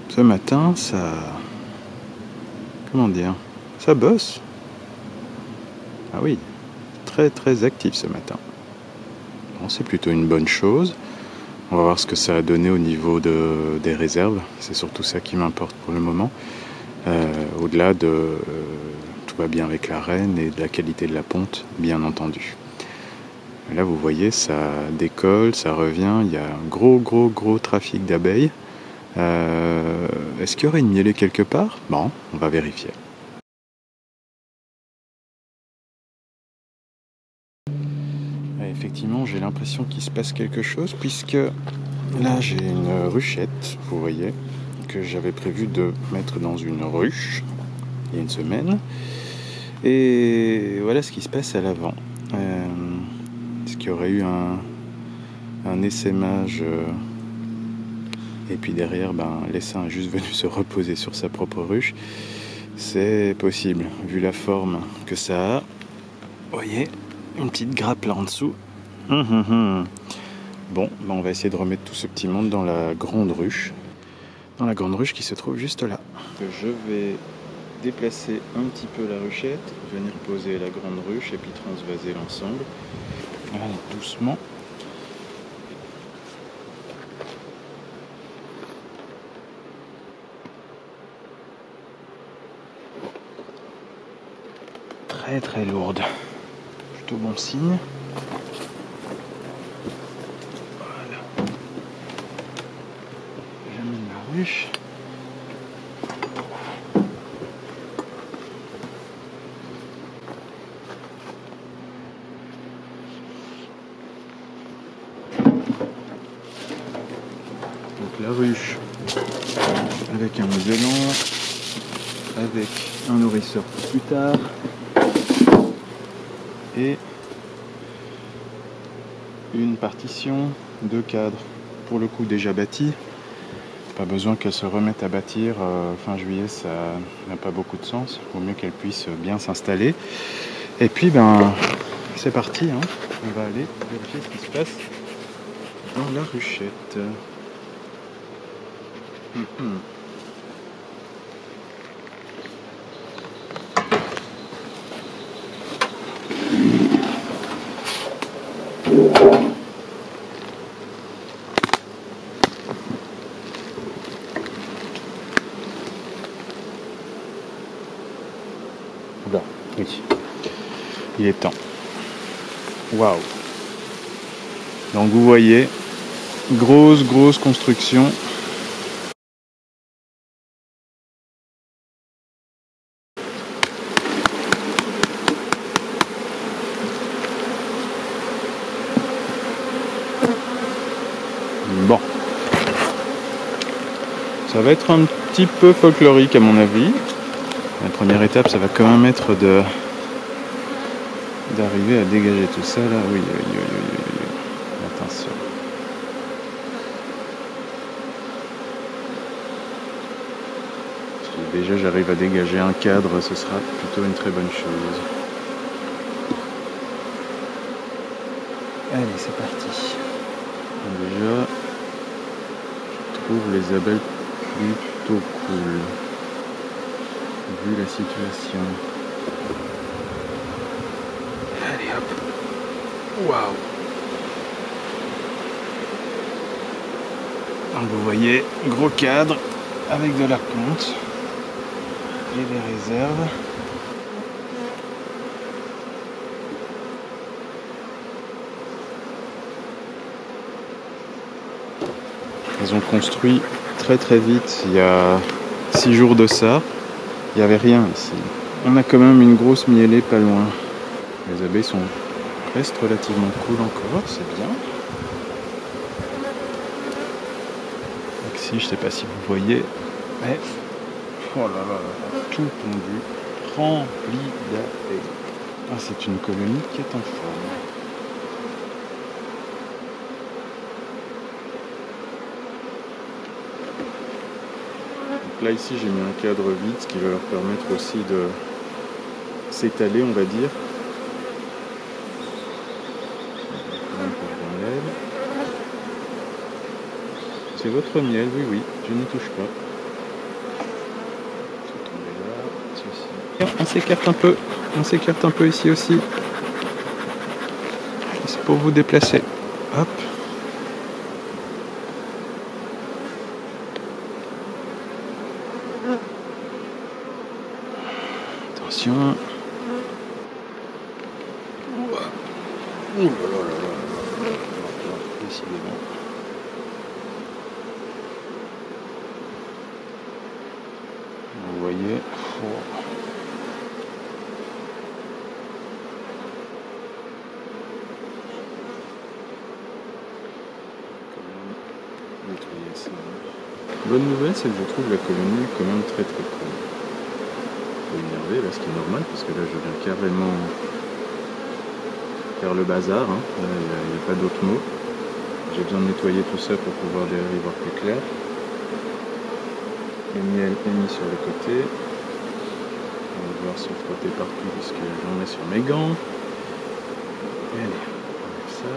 Ce matin, ça... Comment dire? Ça bosse. Ah oui, très très actif ce matin. Bon, c'est plutôt une bonne chose. On va voir ce que ça a donné au niveau des réserves. C'est surtout ça qui m'importe pour le moment. Au-delà de tout va bien avec la reine et de la qualité de la ponte, bien entendu. Là, vous voyez, ça décolle, ça revient. Il y a un gros trafic d'abeilles. Est-ce qu'il y aurait une mielée quelque part? Bon, on va vérifier. Effectivement, j'ai l'impression qu'il se passe quelque chose puisque là, j'ai une ruchette, vous voyez, que j'avais prévu de mettre dans une ruche il y a une semaine. Et voilà ce qui se passe à l'avant. Est-ce qu'il y aurait eu un essaimage et puis derrière, l'essaim est juste venu se reposer sur sa propre ruche? C'est possible, vu la forme que ça a. Vous voyez, une petite grappe là en dessous. Bon, on va essayer de remettre tout ce petit monde dans la grande ruche. Dans la grande ruche qui se trouve juste là. Je vais déplacer un petit peu la ruchette, venir poser la grande ruche et puis transvaser l'ensemble. Allez, doucement. Très lourde. Plutôt bon signe. Voilà. J'amène la ruche. Donc la ruche avec un isolant, avec un nourrisseur pour plus tard. Et une partition, 2 cadres, pour le coup déjà bâtis. Pas besoin qu'elle se remette à bâtir fin juillet, ça n'a pas beaucoup de sens. Il vaut mieux qu'elle puisse bien s'installer. Et puis c'est parti, hein. On va aller vérifier ce qui se passe dans la ruchette. Oula, oui. Il est temps. Waouh. Donc vous voyez, grosse construction. Bon. Ça va être un petit peu folklorique à mon avis. La première étape, ça va quand même être d'arriver à dégager tout ça là. Oui. Attention. Si déjà j'arrive à dégager un cadre, ce sera plutôt une très bonne chose. Allez, c'est parti. Déjà, je trouve les abeilles plutôt cool, vu la situation. Allez hop. Waouh. Donc vous voyez, gros cadre avec de la ponte et des réserves. Ils ont construit très vite, il y a 6 jours de ça, il n'y avait rien ici. On a quand même une grosse mielée pas loin. Les abeilles restent relativement cool encore, c'est bien. Donc ici, je sais pas si vous voyez, mais oh là, tout pondu, rempli d'abeilles. Ah, c'est une colonie qui est en forme. Là ici j'ai mis un cadre vide, ce qui va leur permettre aussi de s'étaler, on va dire. C'est votre miel, oui, je n'y touche pas. On s'écarte un peu ici aussi. C'est pour vous déplacer. Hop. Attention. Oh là là là là. Décidément. Vous voyez. Nettoyer ça. Bonne nouvelle, c'est que je trouve la colonie quand même très très cool. Un peu énervé là, ce qui est normal parce que là je viens carrément faire le bazar. Hein. Là, il n'y a pas d'autre mot. J'ai besoin de nettoyer tout ça pour pouvoir y voir plus clair. Le miel est mis sur le côté. On va devoir se frotter partout puisque j'en ai sur mes gants. Allez, on ça.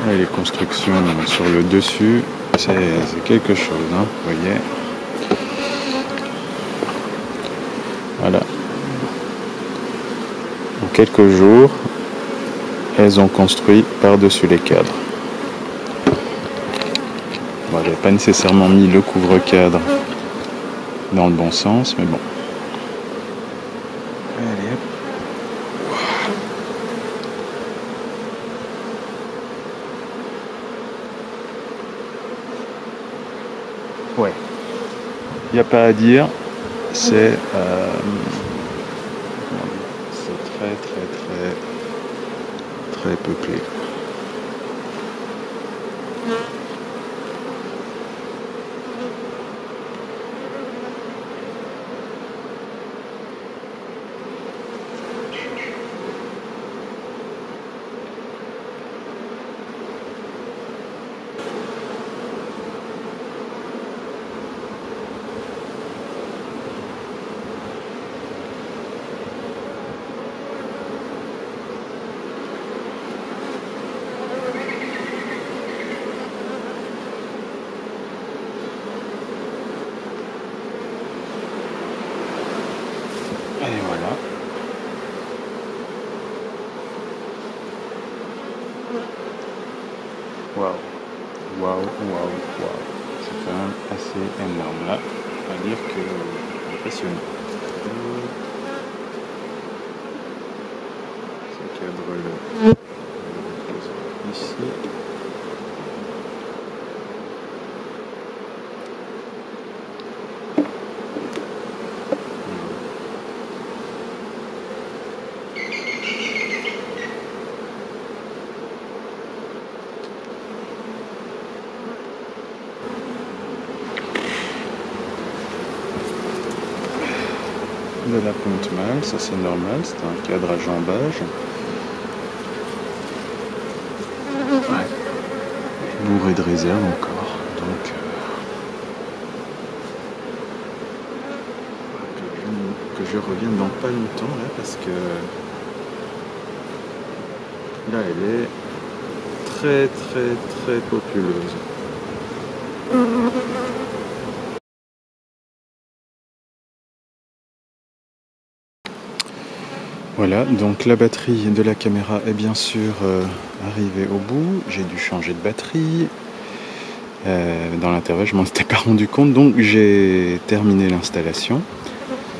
Allez, les constructions sur le dessus, c'est quelque chose, hein, vous voyez. Voilà. En quelques jours, elles ont construit par-dessus les cadres. Bon, j'avais pas nécessairement mis le couvre-cadre dans le bon sens, mais bon. Allez, hop. Ouais, il n'y a pas à dire, c'est très peuplé. Et voilà. Waouh. C'est quand même assez énorme là. On va dire que impressionnant. Ce cadre-là. Ici. De la ponte mâle, ça c'est normal, c'est un cadre à jambage. Ouais. Bourré de réserve encore, donc que je revienne dans pas longtemps là parce que là elle est très populeuse. Voilà, donc la batterie de la caméra est bien sûr arrivée au bout. J'ai dû changer de batterie. Dans l'intervalle, je m'en étais pas rendu compte, donc j'ai terminé l'installation.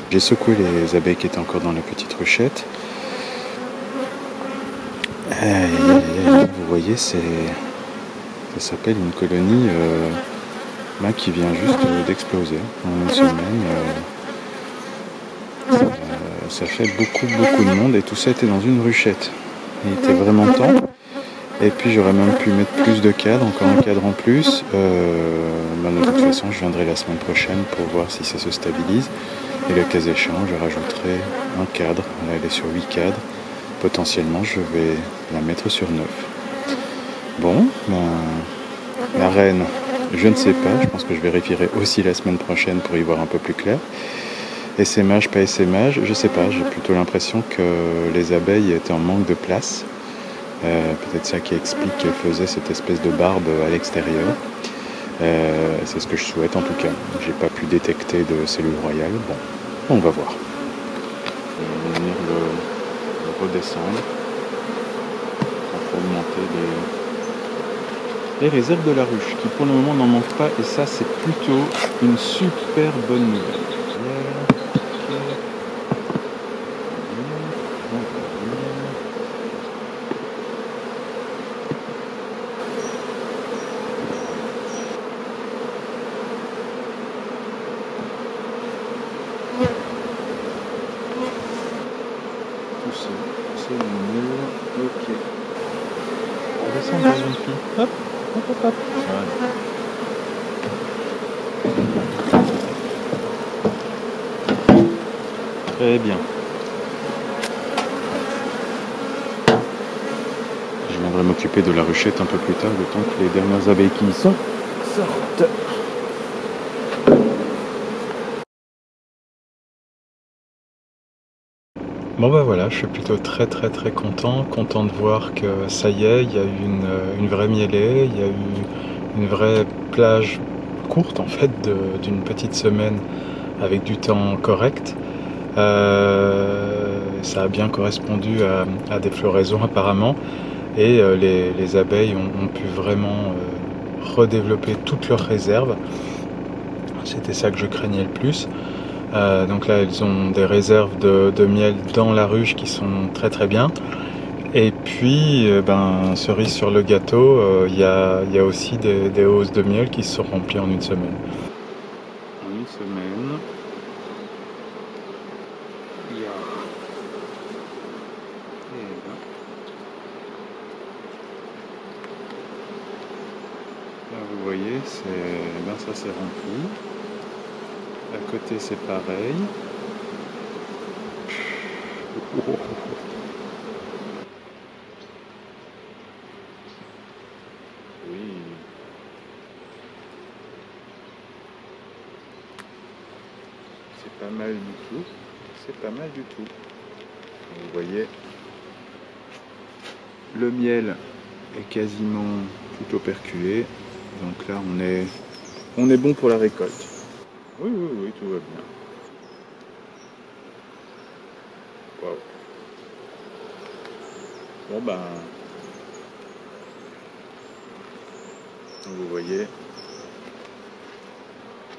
J'ai secoué les abeilles qui étaient encore dans la petite ruchette. Vous voyez, ça s'appelle une colonie là, qui vient juste d'exploser en une semaine. Ça fait beaucoup de monde et tout ça était dans une ruchette. Il était vraiment temps. Et puis j'aurais même pu mettre plus de cadres, encore un cadre en plus. De toute façon, je viendrai la semaine prochaine pour voir si ça se stabilise. Et le cas échéant, je rajouterai un cadre. Là, elle est sur 8 cadres. Potentiellement, je vais la mettre sur 9. Bon, la reine, je ne sais pas. Je pense que je vérifierai aussi la semaine prochaine pour y voir un peu plus clair. Essaimage, pas essaimage, je sais pas. J'ai plutôt l'impression que les abeilles étaient en manque de place. Peut-être ça qui explique qu'elle faisait cette espèce de barbe à l'extérieur. C'est ce que je souhaite en tout cas. J'ai pas pu détecter de cellules royales. Bon, On va voir. On va venir le redescendre pour augmenter les réserves de la ruche qui pour le moment n'en manquent pas et ça c'est plutôt une super bonne nouvelle. C'est le mur, ok. On descend dans une fille. Hop, hop, hop, hop. Voilà. Très bien. Je viendrai m'occuper de la ruchette un peu plus tard, le temps que les dernières abeilles qui y sont sortent. Bon bah voilà, je suis plutôt très content de voir que ça y est, il y a eu une vraie mielée, il y a eu une vraie plage courte en fait d'une petite semaine avec du temps correct. Ça a bien correspondu à des floraisons apparemment et les abeilles ont pu vraiment redévelopper toutes leurs réserves. C'était ça que je craignais le plus. Donc là, elles ont des réserves de miel dans la ruche qui sont très bien. Et puis, cerise sur le gâteau, il y a aussi des hausses de miel qui se sont remplies en une semaine. En une semaine, il y a... Là, vous voyez, ça s'est rempli. À côté, c'est pareil. Oui. C'est pas mal du tout. C'est pas mal du tout. Vous voyez, le miel est quasiment tout operculé. Donc là, on est bon pour la récolte. Oui, tout va bien. Wow. Bon vous voyez,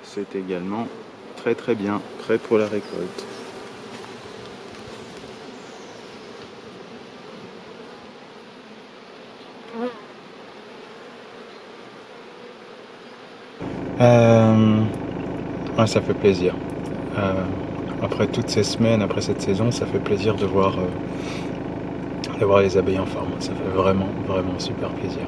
c'est également très bien, prêt pour la récolte. Ouais, ça fait plaisir. Après toutes ces semaines, après cette saison, ça fait plaisir de voir les abeilles en forme. Ça fait vraiment super plaisir.